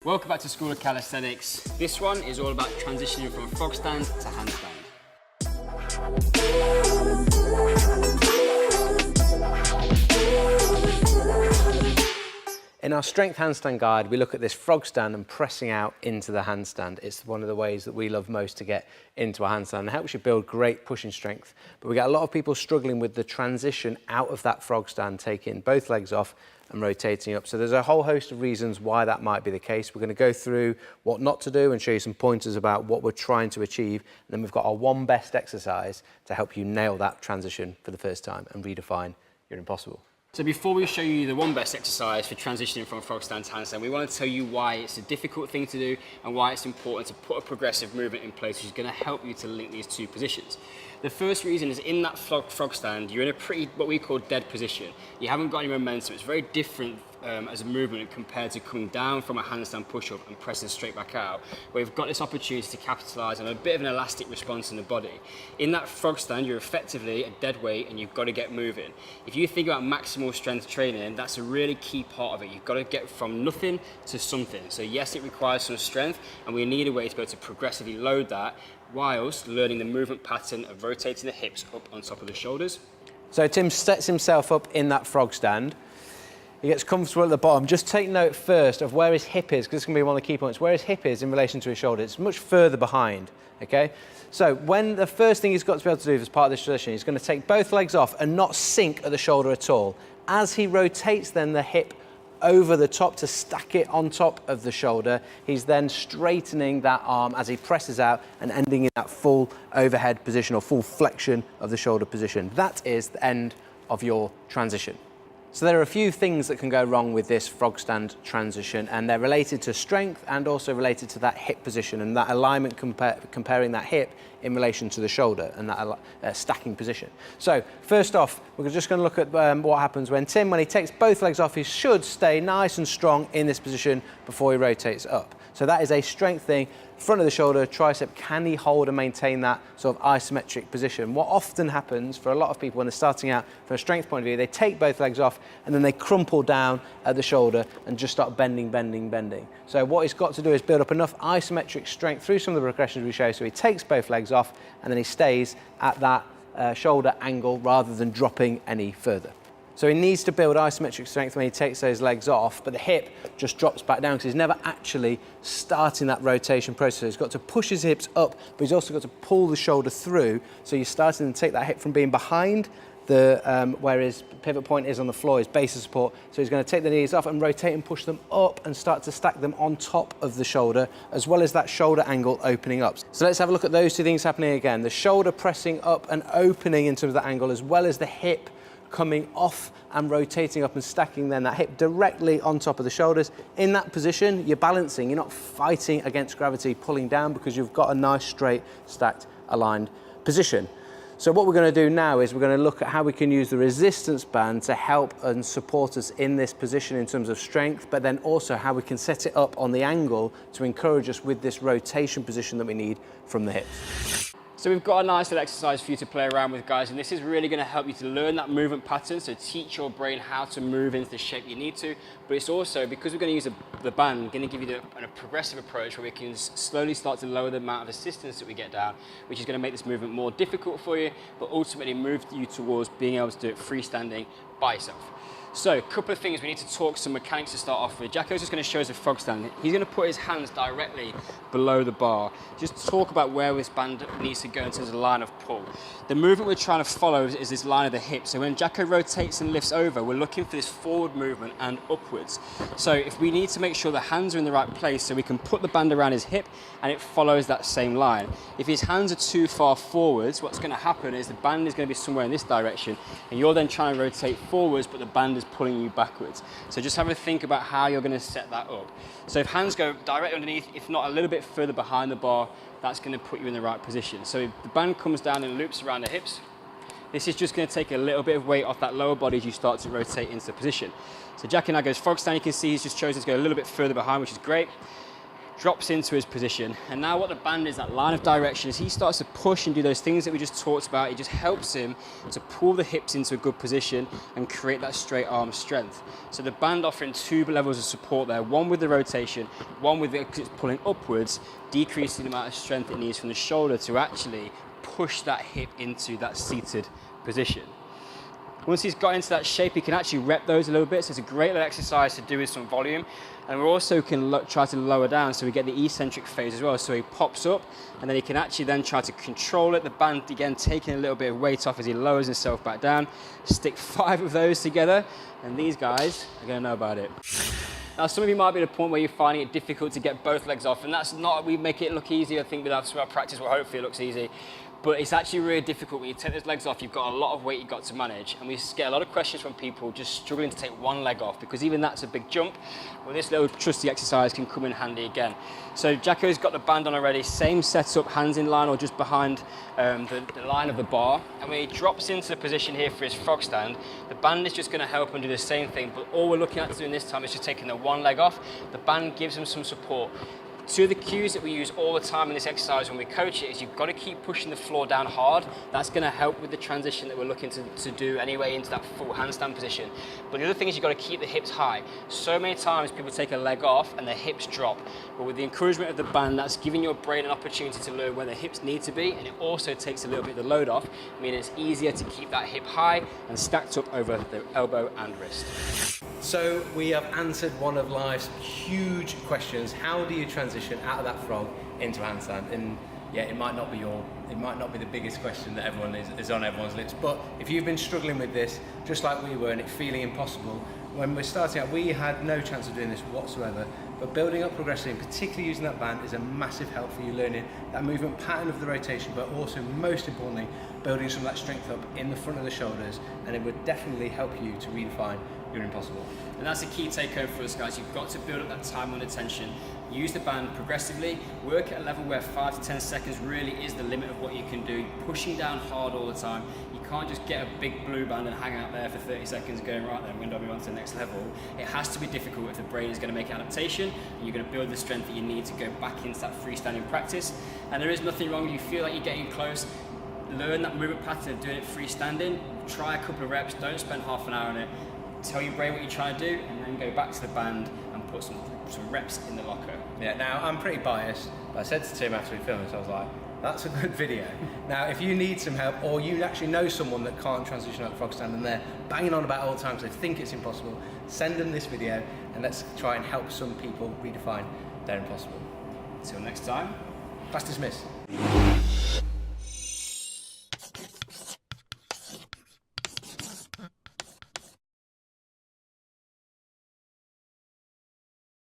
Welcome back to School of Calisthenics. This one is all about transitioning from a frog stand to handstand. In our strength handstand guide, we look at this frog stand and pressing out into the handstand. It's one of the ways that we love most to get into a handstand. It helps you build great pushing strength, but we get a lot of people struggling with the transition out of that frog stand, taking both legs off and rotating up. So there's a whole host of reasons why that might be the case. We're going to go through what not to do and show you some pointers about what we're trying to achieve. And then we've got our one best exercise to help you nail that transition for the first time and redefine your impossible. So before we show you the one best exercise for transitioning from a frog stand to handstand, we want to tell you why it's a difficult thing to do and why it's important to put a progressive movement in place which is going to help you to link these two positions. The first reason is in that frog stand, you're in a pretty, what we call dead position. You haven't got any momentum. It's very different as a movement compared to coming down from a handstand push-up and pressing straight back out, where we've got this opportunity to capitalise on a bit of an elastic response in the body. In that frog stand, you're effectively a dead weight and you've got to get moving. If you think about maximal strength training, that's a really key part of it. You've got to get from nothing to something. So yes, it requires some strength, and we need a way to be able to progressively load that whilst learning the movement pattern of rotating the hips up on top of the shoulders. So Tim sets himself up in that frog stand. He gets comfortable at the bottom. Just take note first of where his hip is, because this is going to be one of the key points, where his hip is in relation to his shoulder. It's much further behind, okay? So when the first thing he's got to be able to do as part of this transition, he's going to take both legs off and not sink at the shoulder at all. As he rotates then the hip over the top to stack it on top of the shoulder, he's then straightening that arm as he presses out and ending in that full overhead position or full flexion of the shoulder position. That is the end of your transition. So there are a few things that can go wrong with this frog stand transition, and they're related to strength and also related to that hip position and that alignment, comparing that hip in relation to the shoulder and that stacking position. So first off, we're just going to look at what happens when he takes both legs off. He should stay nice and strong in this position before he rotates up. So that is a strength thing. Front of the shoulder, tricep, can he hold and maintain that sort of isometric position? What often happens for a lot of people when they're starting out from a strength point of view, they take both legs off and then they crumple down at the shoulder and just start bending, bending, bending. So what he's got to do is build up enough isometric strength through some of the progressions we show. So he takes both legs off and then he stays at that shoulder angle rather than dropping any further. So he needs to build isometric strength when he takes those legs off, but the hip just drops back down because he's never actually starting that rotation process. He's got to push his hips up, but he's also got to pull the shoulder through. So you're starting to take that hip from being behind the where his pivot point is on the floor, his base of support. So he's going to take the knees off and rotate and push them up and start to stack them on top of the shoulder, as well as that shoulder angle opening up. So let's have a look at those two things happening again. The shoulder pressing up and opening in terms of that angle, as well as the hip coming off and rotating up and stacking then that hip directly on top of the shoulders. In that position, you're balancing, you're not fighting against gravity, pulling down, because you've got a nice, straight, stacked, aligned position. So what we're going to do now is we're going to look at how we can use the resistance band to help and support us in this position in terms of strength, but then also how we can set it up on the angle to encourage us with this rotation position that we need from the hips. So we've got a nice little exercise for you to play around with, guys, and this is really going to help you to learn that movement pattern, so teach your brain how to move into the shape you need to, but it's also, because we're going to use the band, going to give you a progressive approach where we can slowly start to lower the amount of assistance that we get down, which is going to make this movement more difficult for you, but ultimately move you towards being able to do it freestanding by yourself. So, a couple of things, we need to talk some mechanics to start off with. Jacko's just going to show us a frog stand. He's going to put his hands directly below the bar. Just talk about where this band needs to go in terms of the line of pull. The movement we're trying to follow is this line of the hip. So when Jacko rotates and lifts over, we're looking for this forward movement and upwards. So if we need to make sure the hands are in the right place so we can put the band around his hip and it follows that same line. If his hands are too far forwards, what's going to happen is the band is going to be somewhere in this direction and you're then trying to rotate forwards, but the band is pulling you backwards. So just have a think about how you're going to set that up. So if hands go directly underneath, if not a little bit further behind the bar, that's going to put you in the right position. So if the band comes down and loops around the hips, this is just going to take a little bit of weight off that lower body as you start to rotate into position. So Jacko now goes frog stand. You can see he's just chosen to go a little bit further behind, which is great. drops into his position. And now what the band is, that line of direction, as he starts to push and do those things that we just talked about, it just helps him to pull the hips into a good position and create that straight arm strength. So the band offering 2 levels of support there, one with the rotation, one with it pulling upwards, decreasing the amount of strength it needs from the shoulder to actually push that hip into that seated position. Once he's got into that shape, he can actually rep those a little bit, so it's a great little exercise to do with some volume. And we also can try to lower down, so we get the eccentric phase as well. So he pops up, and then he can actually then try to control it. The band, again, taking a little bit of weight off as he lowers himself back down. Stick 5 of those together, and these guys are gonna know about it. Now, some of you might be at a point where you're finding it difficult to get both legs off, and that's not, we make it look easy. I think with our practice, well, hopefully it looks easy. But it's actually really difficult when you take those legs off. You've got a lot of weight you've got to manage, and we get a lot of questions from people just struggling to take one leg off, because even that's a big jump. Well, this little trusty exercise can come in handy again. So Jacko's got the band on already, same setup, hands in line or just behind the line of the bar. And when he drops into the position here for his frog stand, the band is just going to help him do the same thing, but all we're looking at doing this time is just taking the one leg off. The band gives him some support. 2 of the cues that we use all the time in this exercise when we coach it is you've got to keep pushing the floor down hard. That's going to help with the transition that we're looking to do anyway into that full handstand position. But the other thing is you've got to keep the hips high. So many times people take a leg off and their hips drop. But with the encouragement of the band, that's giving your brain an opportunity to learn where the hips need to be, and it also takes a little bit of the load off, meaning it's easier to keep that hip high and stacked up over the elbow and wrist. So we have answered one of life's huge questions. How do you transition out of that frog into a handstand? And yeah, it might not be the biggest question that everyone is on everyone's lips, but if you've been struggling with this, just like we were, and it feeling impossible, when we're starting out, we had no chance of doing this whatsoever, but building up progressively, and particularly using that band, is a massive help for you learning that movement pattern of the rotation, but also, most importantly, building some of that strength up in the front of the shoulders, and it would definitely help you to redefine your impossible. And that's a key take home for us, guys. You've got to build up that time under tension. Use the band progressively. Work at a level where 5 to 10 seconds really is the limit of what you can do. Pushing down hard all the time. You can't just get a big blue band and hang out there for 30 seconds going, right then, when do I move on to the next level? It has to be difficult if the brain is going to make an adaptation, and you're going to build the strength that you need to go back into that freestanding practice. And there is nothing wrong if you feel like you're getting close. Learn that movement pattern of doing it freestanding. Try a couple of reps. Don't spend half an hour on it. Tell your brain what you're trying to do, and then go back to the band and put some reps in the locker. Yeah, now I'm pretty biased, but I said to Tim after we filmed this, I was like, that's a good video. Now, if you need some help, or you actually know someone that can't transition out the frog stand and they're banging on about it all the time because they think it's impossible, send them this video and let's try and help some people redefine their impossible. Until next time, class dismissed.